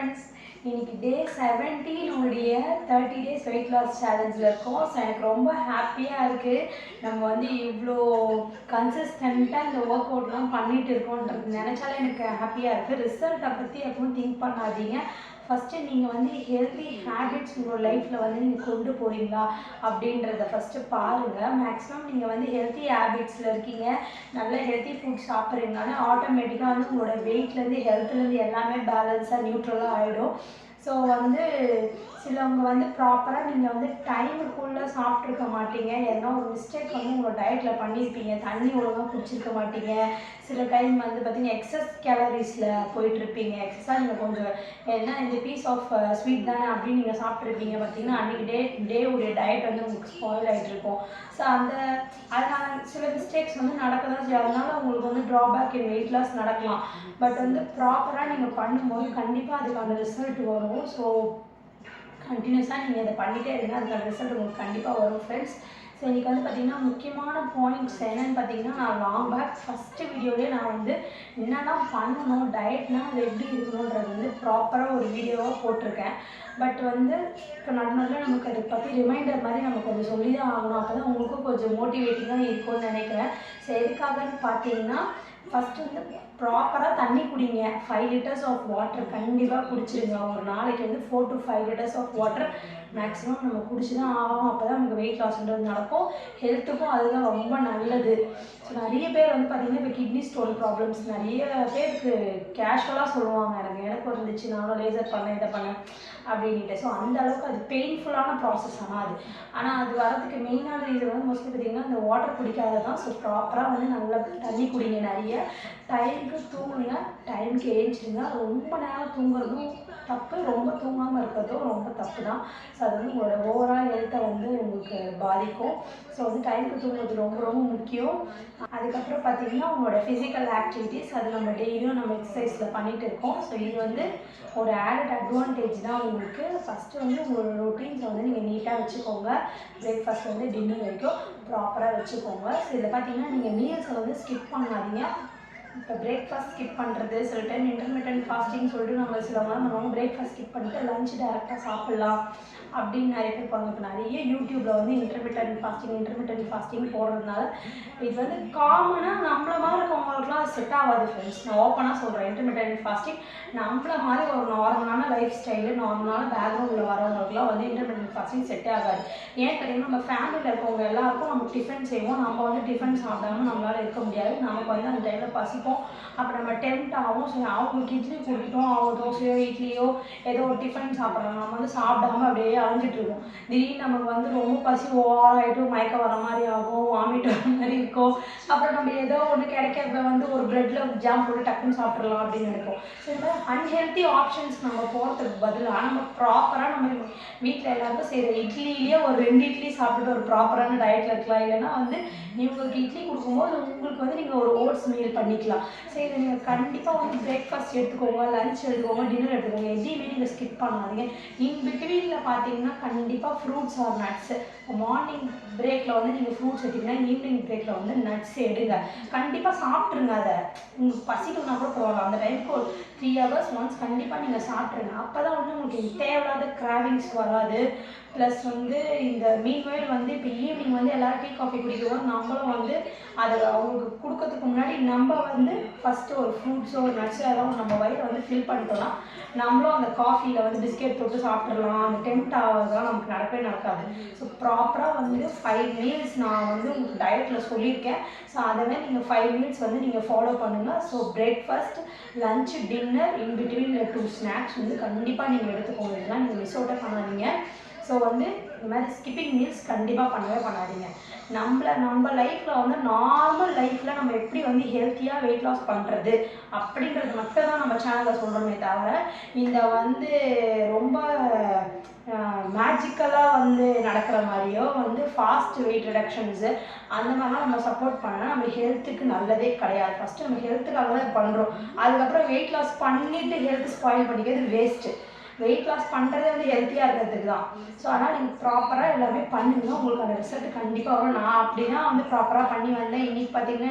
Friends, இன்னைக்கு டே 17 உடைய 30 days weight loss சேலஞ்சில் இருக்கோம். ஸோ எனக்கு ரொம்ப ஹாப்பியாக இருக்குது. நம்ம வந்து இவ்வளோ கன்சிஸ்டண்ட்டாக இந்த ஒர்க் அவுட்லாம் பண்ணிகிட்டு இருக்கோன்றது நினச்சாலே எனக்கு ஹாப்பியாக இருக்குது. ரிசல்ட்டை பற்றி எப்பவும் திங்க் பண்ணாதீங்க. ஃபஸ்ட்டு நீங்கள் வந்து ஹெல்த்தி ஹேபிட்ஸ் உங்களோட லைஃப்பில் வந்து நீங்கள் கொண்டு போகிறீங்களா அப்படின்றத ஃபஸ்ட்டு பாருங்கள். மேக்ஸிமம் நீங்கள் வந்து ஹெல்த்தி ஹேபிட்ஸில் இருக்கீங்க, நல்ல ஹெல்த்தி ஃபுட் சாப்பிட்றீங்கனாலே ஆட்டோமேட்டிக்காக வந்து உங்களோட வெயிட்லேருந்து ஹெல்த்லேருந்து எல்லாமே பேலன்ஸாக நியூட்ரலாக ஆகிடும். ஸோ வந்து சிலவங்க வந்து ப்ராப்பராக நீங்கள் வந்து டைமுக்குள்ளே சாப்பிட்ருக்க மாட்டீங்க. எதனா ஒரு மிஸ்டேக் வந்து உங்களோட டயட்டில் பண்ணியிருப்பீங்க, தண்ணி ஒழுங்காக குடிச்சிருக்க மாட்டீங்க. சில டைம் வந்து பார்த்திங்கன்னா எக்ஸஸ் கேலரிஸில் போயிட்டுருப்பீங்க. எக்ஸஸாக நீங்கள் கொஞ்சம் ஏன்னா இந்த பீஸ் ஆஃப் ஸ்வீட் தானே அப்படின்னு நீங்கள் சாப்பிட்ருப்பீங்க. பார்த்திங்கன்னா அன்றைக்கி டே உடைய டயட் வந்து உங்களுக்கு ஸ்பாயில் ஆகிட்டு இருக்கும். ஸோ அதனால சில மிஸ்டேக்ஸ் வந்து நடக்க தான் செய்யும். அதனால உங்களுக்கு வந்து ட்ராபேக் இன் வெயிட் லாஸ் நடக்கலாம். பட் வந்து ப்ராப்பராக நீங்கள் பண்ணும்போது கண்டிப்பாக அதுக்கான ரிசல்ட் வரும். ஸோ கண்டினியூஸாக நீங்கள் இதை பண்ணிகிட்டே இருங்க, அதுக்கான ரிசல்ட் உங்களுக்கு கண்டிப்பாக வரும் ஃப்ரெண்ட்ஸ். ஸோ இன்றைக்கி வந்து பார்த்திங்கன்னா முக்கியமான பாயிண்ட்ஸ் என்னென்னு பார்த்தீங்கன்னா, நான் லாங் பேக் ஃபஸ்ட்டு வீடியோலேயே நான் வந்து என்னெல்லாம் பண்ணணும், டயட்னால் அது எப்படி இருக்கணுன்றது வந்து ப்ராப்பராக ஒரு வீடியோவாக போட்டிருக்கேன். பட் வந்து இப்போ நடுநடுவில் நமக்கு அதை பற்றி ரிமைண்டர் மாதிரி நம்ம கொஞ்சம் சொல்லி தான் ஆகணும். அப்போ தான் உங்களுக்கும் கொஞ்சம் மோட்டிவேட்டிங்காக இருக்கும்னு நினைக்கிறேன். ஸோ எதுக்காகன்னு பார்த்தீங்கன்னா, ஃபஸ்ட்டு வந்து ப்ராப்பராக தண்ணி குடிங்க. 5 லிட்டர்ஸ் ஆஃப் வாட்டர் கண்டிப்பாக குடிச்சிருங்க. ஒரு நாளைக்கு வந்து 4 to 5 liters of water maximum நம்ம குடிச்சு தான் ஆகும். அப்போ தான் நமக்கு வெயிட் லாஸ்ன்றது நடக்கும். ஹெல்த்துக்கும் அதுதான் ரொம்ப நல்லது. ஸோ நிறைய பேர் வந்து பார்த்திங்கன்னா இப்போ கிட்னி ஸ்டோன் ப்ராப்ளம்ஸ் நிறைய பேருக்கு கேஷுவலாக சொல்லுவாங்க, எனக்கு இருந்துச்சு, நானும் லேசர் பண்ணேன், இதை பண்ணேன் அப்படின்ட்டு. ஸோ அந்த அளவுக்கு அது பெயின்ஃபுல்லான ப்ராசஸ். ஆனால் அது வரதுக்கு மெயினான ரீசன் வந்து மோஸ்ட்லி பார்த்திங்கன்னா இந்த வாட்டர் குடிக்காது தான். ஸோ ப்ராப்பராக வந்து நல்லா தண்ணி குடிங்க, நிறைய டைமுக்கு தூங்குங்க, டைமுக்கு ஏஞ்சிடுங்க. ரொம்ப நேரம் தூங்குறதும் தப்பு, ரொம்ப தூங்காமல் இருக்கிறதும் ரொம்ப தப்பு தான். ஸோ அது வந்து உங்களோட ஓவரால் ஹெல்த்தை வந்து உங்களுக்கு பாதிக்கும். ஸோ வந்து டைமுக்கு தூங்குறது ரொம்ப ரொம்ப முக்கியம். அதுக்கப்புறம் பார்த்திங்கன்னா உங்களோட ஃபிசிக்கல் ஆக்டிவிட்டீஸ், அது நம்ம டெய்லியும் நம்ம எக்ஸசைஸில் பண்ணிகிட்டு இருக்கோம். ஸோ இது வந்து ஒரு ஆடட் அட்வான்டேஜ் தான் உங்களுக்கு. ஃபஸ்ட்டு வந்து உங்களோட ரொட்டீன்ஸை வந்து நீங்கள் நீட்டாக வச்சுக்கோங்க. பிரேக்ஃபாஸ்ட் வந்து டின்னர் வரைக்கும் ப்ராப்பராக வச்சுக்கோங்க. ஸோ இதில் பார்த்திங்கன்னா நீங்கள் மீல்ஸை வந்து ஸ்கிப் பண்ணாதீங்க. இப்போ பிரேக்ஃபாஸ்ட் ஸ்கிப் பண்ணுறது, சில டைம் இன்டர்மீடியன்ட் ஃபாஸ்டிங் சொல்லிட்டு நம்ம சிலவங்களாம் பண்ணுவாங்க, பிரேக்ஃபாஸ்ட் ஸ்கிப் பண்ணிட்டு லஞ்ச் டேரெக்டாக சாப்பிட்லாம் அப்படின்னு நிறைய பேர் பண்ணுவாங்க. இப்போ நிறைய யூடியூப்பில் வந்து இன்டர்மீடியன்ட் ஃபாஸ்டிங் போடுறதுனால இது வந்து காமனாக நம்மள மாதிரி இருக்கவங்களுக்குலாம் செட் ஆகாது ஃப்ரெண்ட்ஸ். நான் ஓப்பனாக சொல்கிறேன், இன்டர்மீடியன்ட் ஃபாஸ்டிங் நம்மள மாதிரி ஒரு நார்மலான லைஃப் ஸ்டைலு, நார்மலான பேக்ரவுண்டில் வரவங்களுக்குலாம் வந்து இன்டர்மீடியன்ட் ஃபாஸ்டிங் செட் ஆகாது. ஏன் தெரியுமா, நம்ம ஃபேமிலியில் இருக்கவங்க எல்லாருக்கும் நம்ம டிஃபன் செய்வோம். நம்ம வந்து டிஃபன் சாப்பிடாம நம்மளால் இருக்க முடியாது. நமக்கு வந்து அந்த டைமில் பசிப்போம். அப்போ நம்ம டெம்ட் ஆகும். ஸோ அவங்களுக்கு இட்லி கொடுத்துட்டோம், அவங்க தோசையோ இட்லியோ ஏதோ ஒரு டிஃபன் சாப்பிட்றோம், நம்ம வந்து சாப்பிடாம அப்படியே அழிஞ்சிட்டு இருக்கோம். திடீர்னு நமக்கு வந்து ரொம்ப பசி ஓவராகிட்டு மயக்கம் வர மாதிரி ஆகும், வாமிட் வர மாதிரி இருக்கும். அப்புறம் நம்ம ஏதோ ஒன்று கிடைக்கிறத வந்து ஒரு ப்ரெட்டில் ஜாம் போட்டு டக்குன்னு சாப்பிட்றலாம் அப்படின்னு நினைப்போம். ஸோ இந்த மாதிரி அன்ஹெல்த்தி ஆப்ஷன்ஸ் நம்ம போகிறதுக்கு பதிலாக நம்ம ப்ராப்பராக நம்ம வீட்டில் எல்லாருக்கும் செய்கிற இட்லியிலேயே ஒரு 2 இட்லி சாப்பிட்டுட்டு ஒரு ப்ராப்பரான டயட்டில் இருக்கலாம். இல்லைன்னா வந்து இவங்களுக்கு இட்லி கொடுக்கும்போது உங்களுக்கு வந்து நீங்கள் ஒரு ஓட்ஸ் மீல் பண்ணிக்கலாம். ஸோ இதை நீங்கள் கண்டிப்பாக வந்து பிரேக்ஃபாஸ்ட் எடுத்துக்கோங்க, லஞ்ச் எடுத்துக்கோங்க, டின்னர் எடுத்துக்கோங்க. எதையுமே நீங்கள் ஸ்கிப் பண்ணாதீங்க. இன் பிட்வீனில் பார்த்தீங்கன்னா கண்டிப்பாக ஃப்ரூட்ஸ் ஆர் நட்ஸு. மார்னிங் பிரேக்கில் வந்து நீங்கள் ஃப்ரூட்ஸ் எடுத்தீங்கன்னா ஈவினிங் பிரேக்கில் வந்து நட்ஸ் எடுங்க. கண்டிப்பாக சாப்பிட்ருங்க. அதை உங்களுக்கு பசிக்குன்னா கூட பரவாயில்ல, அந்த டைமுக்கு ஒரு 3 hours ஒன்ஸ் கண்டிப்பாக நீங்கள் சாப்பிட்ருங்க. அப்போ தான் வந்து உங்களுக்கு தேவையில்லாத கிராவிங்ஸ் வராது. ப்ளஸ் வந்து இந்த மீன்வயல் வந்து இப்போ ஈவினிங் வந்து எல்லோரும் டீ காஃபி குடிக்கிறோம். நம்மளும் வந்து அதை அவங்களுக்கு கொடுக்கறதுக்கு முன்னாடி நம்ம வந்து ஃபஸ்ட்டு ஒரு ஃப்ரூட்ஸோ ஒரு நட்ஸோ ஏதாவது நம்ம வயிறை வந்து ஃபில் பண்ணிட்டோம்னா நம்மளும் அந்த காஃபியில் வந்து பிஸ்கெட் தொட்டு சாப்பிட்றலாம். அந்த டெம்ட் ஆகிறதுலாம் நமக்கு நடக்கவே நடக்காது. ஸோ ப்ராப்பராக வந்து 5 மீல்ஸ் நான் வந்து உங்களுக்கு டயட்டில் சொல்லியிருக்கேன். ஸோ அதேமாதிரி நீங்கள் 5 மீல்ஸ் வந்து நீங்கள் ஃபாலோ பண்ணுங்கள். ஸோ பிரேக்ஃபாஸ்ட், லஞ்ச், டின்னர், இன் பிட்வீனில் 2 ஸ்நாக்ஸ் வந்து கண்டிப்பாக நீங்கள் எடுத்துக்கோங்க. இதெல்லாம் நீங்கள் மிஸ் அவுட்டே பண்ணாதீங்க. ஸோ வந்து இந்த மாதிரி ஸ்கிப்பிங் மீல்ஸ் கண்டிப்பாக பண்ணாதீங்க. நம்ம லைஃப்பில் வந்து நார்மல் லைஃப்பில் நம்ம எப்படி வந்து ஹெல்த்தியாக வெயிட் லாஸ் பண்ணுறது அப்படின்றது மட்டும் தான் நம்ம சேனலில் சொல்கிறோமே தவிர, இந்த வந்து ரொம்ப மேஜிக்கலாக வந்து நடக்கிற மாதிரியோ வந்து ஃபாஸ்ட் வெயிட் ரிடக்ஷன்ஸு அந்த மாதிரிலாம் நம்ம சப்போர்ட் பண்ணால் நம்ம ஹெல்த்துக்கு நல்லதே கிடையாது. ஃபஸ்ட்டு நம்ம ஹெல்த்துக்காக தான் பண்ணுறோம். அதுக்கப்புறம் வெயிட் லாஸ் பண்ணிவிட்டு ஹெல்த் ஸ்பாயில் பண்ணிக்கிறது வேஸ்ட்டு. வெயிட் லாஸ் பண்ணுறதே வந்து ஹெல்த்தியாக இருக்கிறதுக்கு தான். ஸோ அதனால் நீங்கள் ப்ராப்பராக எல்லாமே பண்ணுங்க, உங்களுக்கு அந்த ரிசல்ட் கண்டிப்பாக வரும். நான் அப்படி தான் வந்து ப்ராப்பராக பண்ணி வந்தேன். இன்றைக்கி பார்த்தீங்கன்னா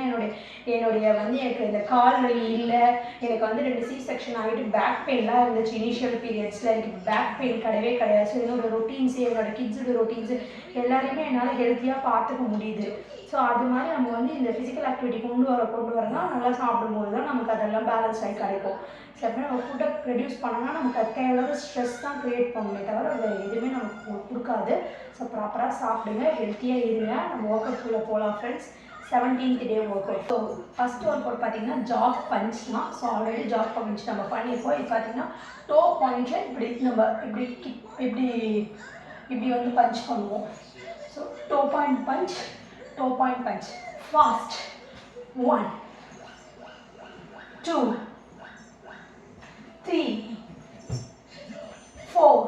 என்னுடைய வந்து எனக்கு இந்த கால் வலி இல்லை, எனக்கு வந்து 2 C-செக்ஷன் ஆகிட்டு பேக் பெயின்லாம் இருந்துச்சு இனிஷியல் பீரியட்ஸில். எனக்கு பேக் பெயின் கிடையவே கிடையாது. ஸோ என்னோடய ரொட்டீன்ஸு, என்னோடய கிட்ஸோட ரொட்டீன்ஸு எல்லாரையுமே என்னால் ஹெல்த்தியாக பார்த்துக்க முடியுது. ஸோ அது மாதிரி நம்ம வந்து இந்த ஃபிசிக்கல் ஆக்டிவிட்டி கொண்டு வரனா நல்லா சாப்பிடும்போது தான் நமக்கு அதெல்லாம் பேலன்ஸ் ஆகி கிடைக்கும். ஸோ அப்போ நம்ம ஃபுட்டை ப்ரொடியூஸ் பண்ணோன்னா நமக்கு அது தேவையில்லாத ஸ்ட்ரெஸ் தான் க்ரியேட் பண்ணுமே தவிர அது எதுவுமே நமக்கு கொடுக்காது. ஸோ ப்ராப்பராக சாப்பிடுங்க, ஹெல்த்தியாக இருங்க. நம்ம ஒர்க் அவுட்குள்ளே போகலாம் friends. 17th day work out. So first work out பார்த்தீங்கன்னா ஜாக் பஞ்ச் தான். ஸோ ஆல்ரெடி ஜாக் பஞ்ச் நம்ம பண்ணியிருக்கோம். இது பார்த்தீங்கன்னா டோ பாயிண்ட்டில் இப்படி நம்ம இப்படி வந்து பஞ்ச் பண்ணுவோம். So toe point punch fast. 1 2 3 4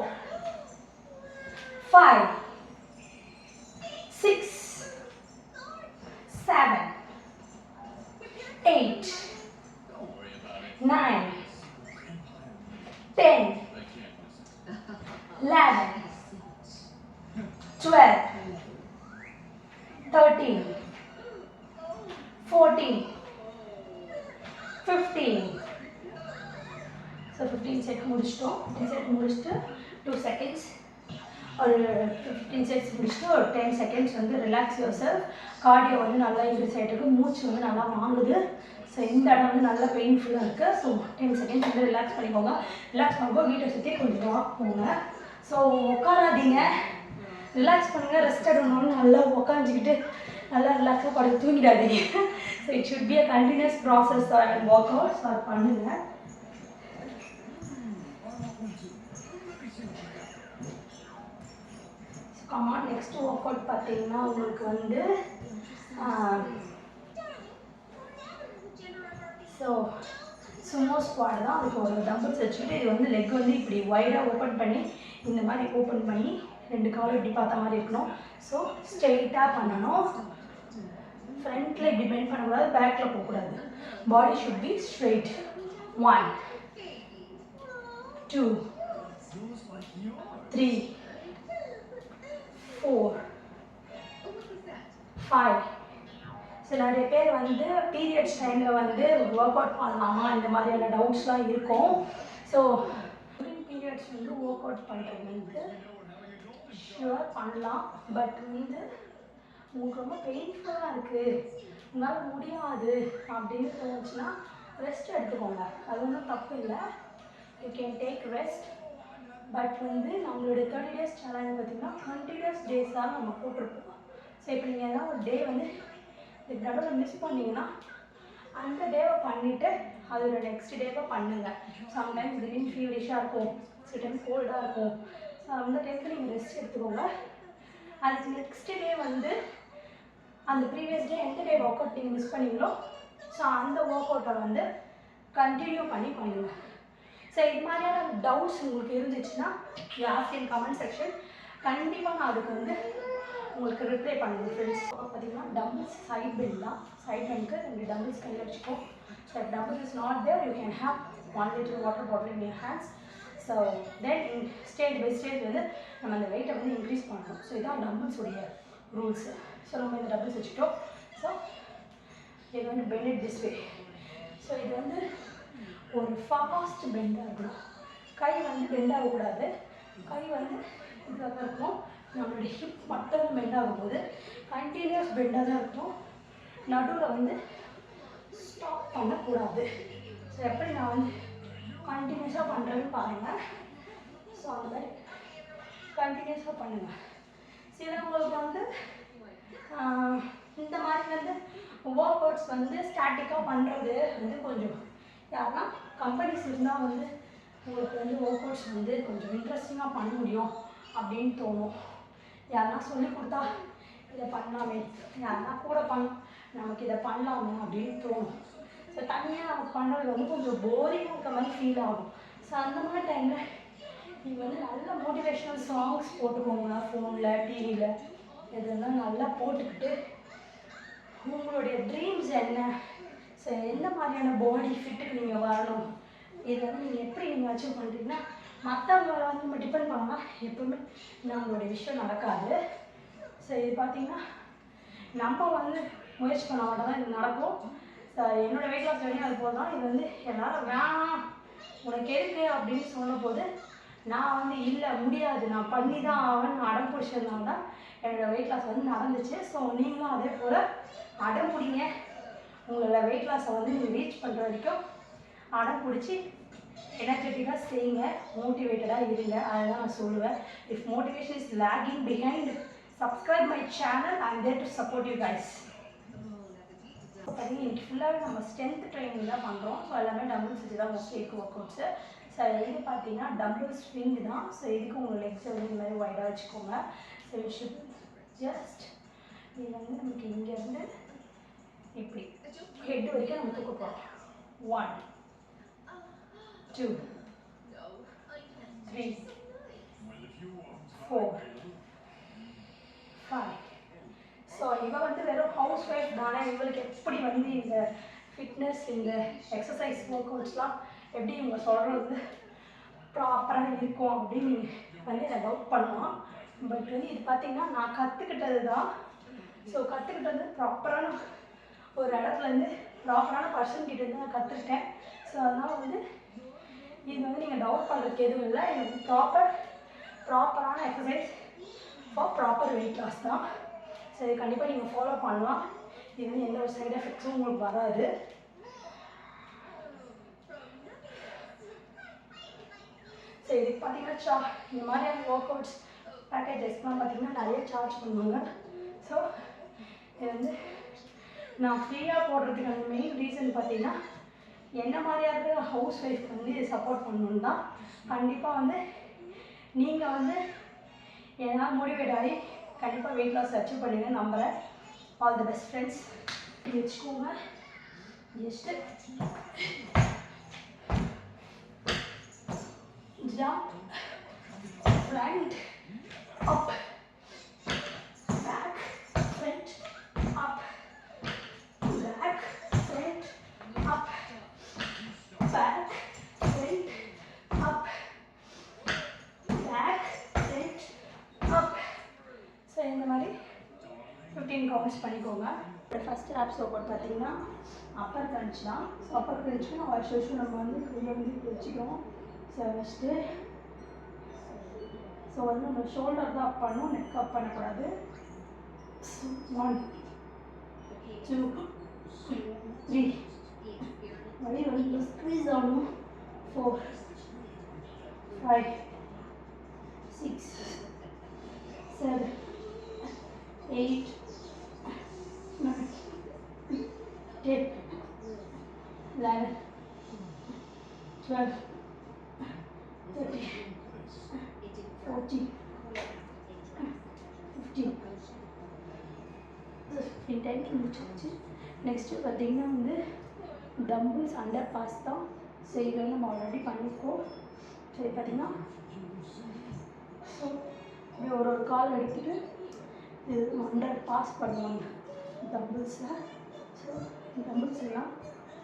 5 6 7 8 9 10 11 12 13 14 15. So 15 set முடிச்சிட்டோம். 15 செட் முடிச்சுட்டு 2 செகண்ட்ஸ் ஒரு 15 செட்ஸ் முடிச்சுட்டு ஒரு 10 செகண்ட்ஸ் வந்து ரிலாக்ஸ் யுவர் செல்ஃப். கார்டியோ வந்து நல்லா இன்க்ரீஸ் ஆகிட்டு இருக்குது, மூச்சு வந்து நல்லா வாங்குது. ஸோ இந்த இடம் வந்து நல்லா பெயின்ஃபுல்லாக இருக்குது. ஸோ 10 செகண்ட்ஸ் வந்து ரிலாக்ஸ் பண்ணிக்கோங்க. ரிலாக்ஸ் பண்ணும்போது வீட்டை சுற்றி கொஞ்சம் வாக் போங்க. ஸோ உட்காராதீங்க, ரிலாக்ஸ் பண்ணுங்கள். ரெஸ்ட் எடுக்கணும்னு நல்லா உட்காந்துக்கிட்டு நல்லா ரிலாக்ஸாக படுத்து தூங்கிடாதீங்க. So it should be a continuous process and work out. So அது பண்ணுங்கள். நெக்ஸ்ட் ஒர்க் அவுட் பார்த்தீங்கன்னா உங்களுக்கு வந்து ஸோ சுமோ ஸ்குவாட் தான். அதுக்கு ஒரு டம்பிள்ஸ் வச்சுக்கிட்டு இது வந்து லெக் வந்து இப்படி வைடாக ஓப்பன் பண்ணி இந்த மாதிரி ஓப்பன் பண்ணி 2 காலும் இப்படி பார்த்த மாதிரி இருக்கணும். ஸோ ஸ்ட்ரெயிட்டாக பண்ணணும். ஃப்ரண்ட்டில் இப்படி பெண்ட் பண்ணக்கூடாது, பேக்கில் போகக்கூடாது. பாடி ஷுட் பி ஸ்ட்ரெயிட். 1 2 3 4 5. ஸோ நிறைய பேர் வந்து பீரியட்ஸ் டைமில் வந்து ஒர்க் அவுட் பண்ணலாமா இந்த மாதிரியான டவுட்ஸ்லாம் இருக்கும். ஸோ பீரியட்ஸ் வந்து ஒர்க் அவுட் பண்ணுறது வந்து ஷுவர் பண்ணலாம். பட் வந்து உங்களுக்கு ரொம்ப பெயின்ஃபுல்லாக இருக்குது, உங்களால் முடியாது அப்படின்னு தோணுச்சுன்னா ரெஸ்ட் எடுத்துக்கோங்க. அது ஒன்றும் தப்பு இல்லை. You can take rest. But வந்து நம்மளுடைய 30 days சேலஞ்ச் பார்த்திங்கன்னா கண்டினியூஸ் டேஸ் தான் நம்ம போட்டிருப்போம். ஸோ இப்போ நீங்கள் எதாவது ஒரு டே வந்து இதுக்கு நடுவில் மிஸ் பண்ணிங்கன்னா அந்த டேவை பண்ணிவிட்டு அதோட நெக்ஸ்ட் டேவை பண்ணுங்கள். சம்டைம்ஸ் திடீர்னு ஃபீவரிஷாக இருக்கும், சில டைம் கோல்டாக இருக்கும். ஸோ அந்த டைமுக்கு நீங்கள் ரெஸ்ட் எடுத்துக்கோங்க. அதுக்கு நெக்ஸ்ட் டே வந்து அந்த ப்ரீவியஸ் டே எந்த டே ஒர்க் அவுட் நீங்கள் மிஸ் பண்ணீங்களோ ஸோ அந்த ஒர்க் அவுட்டை வந்து கண்டினியூ பண்ணி பண்ணுங்கள். ஸோ இது மாதிரியான டவுட்ஸ் உங்களுக்கு இருந்துச்சுன்னா ஆஸ்க் இன் கமெண்ட் செக்ஷன். கண்டிப்பாக நான் அதுக்கு வந்து உங்களுக்கு ரிப்ளை பண்ணுவேன் ஃப்ரெண்ட்ஸ். பார்த்தீங்கன்னா டம்பிள்ஸ் சைட் பெண்ட் தான். சைட் பெண்ட்க்கு 2 டம்பிள்ஸ் கையில் வச்சுக்கோ. So dumbbells is not there, you can have 1 liter water bottle in your hands. So then stage by stage வந்து நம்ம அந்த வெயிட்டை வந்து இன்க்ரீஸ் பண்ணணும். ஸோ இதான் டம்பிள்ஸுடைய ரூல்ஸு. ஸோ நம்ம இந்த டம்பிள்ஸ் வச்சுக்கிட்டோம். ஸோ இது வந்து bend it this way. So இது வந்து ஒரு ஃபாஸ்ட் பெண்டாக இருக்கணும். கை வந்து பெண்ட் ஆகக்கூடாது. கை வந்து இதாக தான் இருக்கும். நம்மளுடைய ஹிப் மட்டும் பெண்ட் ஆகும்போது கண்டினியூஸ் பெண்டாக தான் இருக்கும். நடுவில் வந்து ஸ்டாப் பண்ணக்கூடாது. ஸோ எப்படி நான் வந்து கண்டினியூஸாக பண்ணுறேன்னு பாருங்கள். ஸோ அந்த மாதிரி கண்டினியூஸாக பண்ணுங்கள். சிலவங்களுக்கு வந்து இந்த மாதிரி வந்து ஒர்க் அவுட்ஸ் வந்து ஸ்டாட்டிக்காக பண்ணுறது வந்து கொஞ்சம் யாருன்னா கம்பெனிஸ் இருந்தால் வந்து உங்களுக்கு வந்து ஒர்க் அவுட்ஸ் வந்து கொஞ்சம் இன்ட்ரெஸ்டிங்காக பண்ண முடியும் அப்படின்னு தோணும். யாருன்னா சொல்லி கொடுத்தா இதை பண்ணலாமே, யாருன்னா கூட நமக்கு இதை பண்ணலாமே அப்படின்னு தோணும். ஸோ தனியாக நமக்கு பண்ணுறது வந்து கொஞ்சம் போரிங்காக இருக்க மாதிரி ஃபீல் ஆகும். ஸோ அந்த மாதிரி டைமில் நீங்கள் வந்து நல்ல மோட்டிவேஷ்னல் சாங்ஸ் போட்டுக்கோங்க. ஃபோனில், டிவியில் இதெல்லாம் நல்லா போட்டுக்கிட்டு உங்களுடைய ட்ரீம்ஸ் என்ன, ஸோ எந்த மாதிரியான பாடி ஃபிட்டுக்கு நீங்கள் வரணும், இது வந்து நீங்கள் எப்படி நீங்கள் அச்சீவ் பண்ணுறீங்கன்னா மற்றவங்க வந்து நம்ம டிபெண்ட் பண்ணால் எப்பவுமே நம்மளோட விஷயம் நடக்காது. ஸோ இது பார்த்தீங்கன்னா நம்ம வந்து முயற்சி பண்ண மாட்டோம் தான் இது நடக்கும். ஸோ என்னோடய வெயிட் லாஸ் ஜர்னி அது போல் தான். இது வந்து எல்லாரும் வேணாம் உனக்கு எதுக்கு அப்படின்னு சொன்ன போது நான் வந்து இல்லை முடியாது நான் பண்ணி தான் ஆவேன்னு அடம் பிடிச்சதுனால தான் என்னோடய வெயிட் லாஸ் வந்து நடந்துச்சு. ஸோ நீங்களும் அதே போல் அடம் பிடிங்க. உங்களோட வெயிட் லாஸை வந்து நீங்கள் ரீச் பண்ணுற வரைக்கும் அடம் பிடிச்சி எனர்ஜெட்டிக்காக செய்யுங்க, மோட்டிவேட்டடாக இருங்க. அதுதான் நான் சொல்லுவேன். If motivation is lagging behind, subscribe my channel. I am there to support you guys. பார்த்தீங்கன்னா இன்றைக்கி ஃபுல்லாகவே நம்ம ஸ்ட்ரென்த் ட்ரைனிங் தான் பண்ணுறோம். ஸோ எல்லாமே டம்பிள்ஸ் வச்சு தான் மோஸ்ட்லி ஒர்க் அவுட்ஸு. ஸோ இது பார்த்தீங்கன்னா டம்பிள் ஸ்விங் தான். ஸோ இதுக்கு உங்கள் லெக்ஸை வந்து இந்த மாதிரி வைடாக வச்சுக்கோங்க. ஸோ யூ ஷுட் ஜஸ்ட் இது வந்து நமக்கு இங்கேருந்து இப்படி ஹெட் வரைக்கும் நம்ம தூக்க போகிறோம். 1 2 3 4 5. ஸோ இவள் வந்து வெறும் ஹவுஸ் ஒய்ஃப் தானே, இவளுக்கு எப்படி வந்து இந்த ஃபிட்னஸ் இந்த எக்ஸசைஸ் ஒர்க் அவுட்ஸ்லாம் எப்படி இவங்க சொல்கிறது ப்ராப்பராக இருக்கும் அப்படின்னு வந்து என்னை டவுட் பண்ணலாம். பட் வந்து இது பார்த்திங்கன்னா நான் கற்றுக்கிட்டது தான். ஸோ கற்றுக்கிட்டது ப்ராப்பரான ஒரு இடத்துலேருந்து ப்ராப்பரான பர்சன் கிட்டேருந்து நான் கற்றுக்கிட்டேன். ஸோ அதனால் வந்து இது வந்து நீங்கள் டவுட் பண்ணுறதுக்கு எதுவும் இல்லை. எனக்கு ப்ராப்பரான exercise for proper weight loss தான். ஸோ இது கண்டிப்பாக நீங்கள் ஃபாலோ பண்ணலாம். இது வந்து எந்த ஒரு சைட் எஃபெக்ட்ஸும் உங்களுக்கு வராது. ஸோ இதுக்கு பார்த்தீங்கன்னா இந்த மாதிரியான ஒர்க் அவுட்ஸ் பேக்கேஜஸ்லாம் பார்த்தீங்கன்னா நிறைய சார்ஜ் பண்ணுவாங்க. ஸோ இது வந்து நான் ஃப்ரீயாக போடுறதுக்கான மெயின் ரீசன் பார்த்தீங்கன்னா என்ன மாதிரியான ஹவுஸ் ஒய்ஃப் வந்து சப்போர்ட் பண்ணணும் தான். கண்டிப்பாக வந்து நீங்கள் வந்து என்னால் மோட்டிவேட் ஆகி கண்டிப்பாக வெயிட் லாஸ் அச்சீவ் பண்ணுங்க நம்புகிறேன். All the best friends. வச்சுக்கோங்க just jump, front, up, back, front, up, back, front, up, back, front, up, back, front, up. So இந்த மாதிரி 15 கவுண்ட்ஸ் பண்ணிக்கோங்க. ஃபஸ்ட்டு ஆப்ஸ் ஒர்க் பார்த்தீங்கன்னா அப்பர் கிரன்ச் தான். ஸோ அப்பர் கிரன்ச்சுக்கு நான் வருஷம் நம்ம வந்து கையை வந்து வச்சுக்கிறோம். ஸோ ஃபஸ்ட்டு ஸோ வந்து நம்ம ஷோல்டர் தான் அப் பண்ணணும், நெக் அப் பண்ணக்கூடாது. 1 2 3 வழி வந்து ஸ்க்வீஸ் ஆகணும். 4 5 6 7 8 9 10 11 12 13 14 15 டைம்ஸ் முடிச்சாச்சு. நெக்ஸ்ட்டு பார்த்திங்கன்னா வந்து டம்பிள்ஸ் அண்டர் பாஸ் தான். ஸோ இதை நம்ம ஆல்ரெடி பண்ணியிருக்கோம். ஸோ இது பார்த்திங்கன்னா ஸோ இப்படி ஒரு கால் எடுத்துகிட்டு இது அண்டர் பாஸ் பண்ணுவாங்க டம்பிள்ஸை. ஸோ டம்பிள்ஸ் எல்லாம்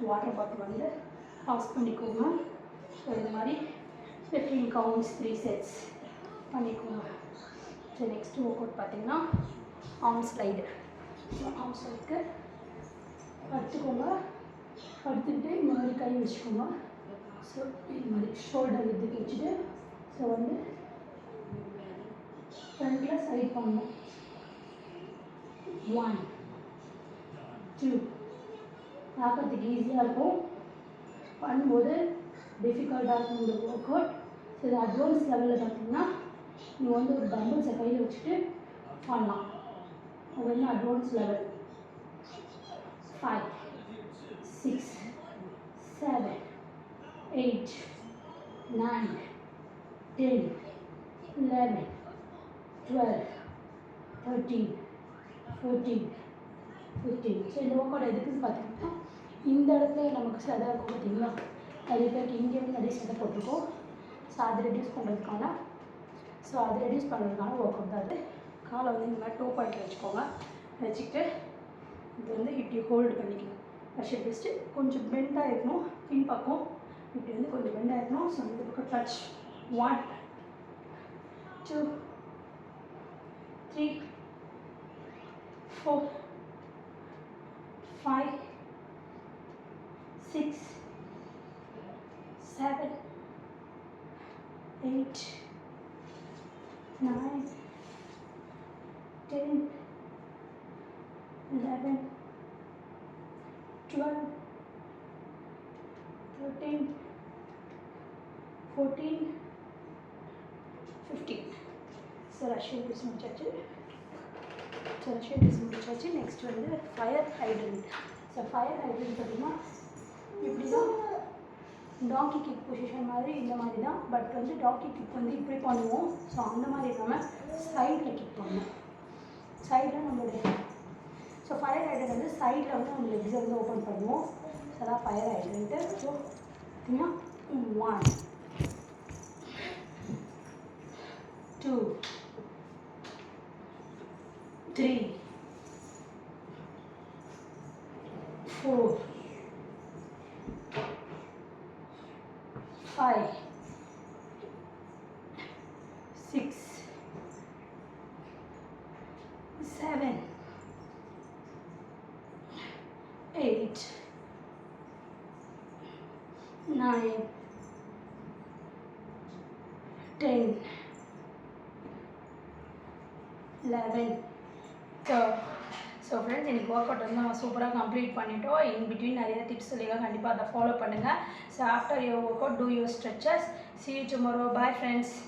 வாட்டர் பாட்டில் வந்து பாஸ் பண்ணிக்கோங்க. ஸோ இது மாதிரி 15 கவுண்ட்ஸ் 3 செட்ஸ் பண்ணிக்கோங்க. ஸோ நெக்ஸ்ட்டு ஒர்க் அவுட் பார்த்திங்கன்னா ஆர்ம் ஸ்லைடு. ஸோ ஆர்ம் ஸ்லைடுக்கு படுத்துக்கோங்க. படுத்துக்கிட்டு இந்த மாதிரி கை வச்சுக்கோங்க. ஸோ இது மாதிரி ஷோல்டர் இதுக்கு வச்சுட்டு ஸோ வந்து ஃப்ரண்ட்டில் சைட் பண்ணணும். 1 2 பார்க்கறதுக்கு ஈஸியாக இருக்கும், பண்ணும்போது டிஃபிகல்ட்டாக இருக்கும் இந்த ஒர்க் அவுட். ஸோ இது அட்வான்ஸ் லெவலில் பார்த்தீங்கன்னா நீங்கள் வந்து ஒரு டம்பிள்ஸை கையில் வச்சுட்டு பண்ணலாம். அது வந்து அட்வான்ஸ் லெவல். 5 6 7 8 9 10 11 12 13 14 15. ஸோ இந்த ஒர்க் அவுட் எதுக்குன்னு பார்த்தீங்கன்னா இந்த இடத்துல நமக்கு சதை இருக்கும் பார்த்தீங்களா, நிறைய பேருக்கு இங்கே வந்து நிறைய சதை போட்டிருக்கோம். ஸோ அது ரெடியூஸ் பண்ணுறதுக்கான ஒர்க் அவுட் தான் அது. காலை வந்து இந்த மாதிரி டோ பாயிண்ட் வச்சுக்கோங்க. வச்சுக்கிட்டு இது வந்து இப்படி ஹோல்டு பண்ணிக்கலாம். ஃபஸ்ட்டு கொஞ்சம் பெண்டாக இருக்கணும் பின்பக்கம். இப்படி வந்து கொஞ்சம் பெண்ட் ஆகிடணும். ஸோ இந்த பக்கம் டச் 1 2 3 4 5 6 7 8 9 10 11 12 13 14 15. ஸோ ரஷ்யன் பீஸ் முடிச்சாச்சு. நெக்ஸ்ட் வந்து fire hydrant. So fire hydrant பார்த்திங்கன்னா இப்படி தான் டாக்கி கிக் பொசிஷன் மாதிரி இந்த மாதிரி தான். பட் வந்து டாக்கி கிக் வந்து இப்படி பண்ணுவோம். ஸோ அந்த மாதிரி இல்லாமல் சைடில் கிக் பண்ணுவோம். சைடில் நம்மளுடைய ஸோ ஃபயர் ஹைட்ரண்ட் வந்து சைடில் வந்து நம்ம லெக்ஸை வந்து ஓப்பன் பண்ணுவோம். ஸோ அதான் ஃபயர் ஹைட்ரண்ட்டு. ஸோ பார்த்திங்கன்னா 1 2 3 4 5 6 7 8 9 10 11 12. ஸோ ஃப்ரெண்ட்ஸ் இன்றைக்கி ஒர்க் அவுட் வந்து நம்ம சூப்பராக கம்ப்ளீட் பண்ணிட்டோம். இன் பிட்வீன் நிறைய டிப்ஸ் சொல்லியிருக்கோம். கண்டிப்பாக அதை ஃபாலோ பண்ணுங்கள். So after your work out two your stretches. See you tomorrow. Bye friends.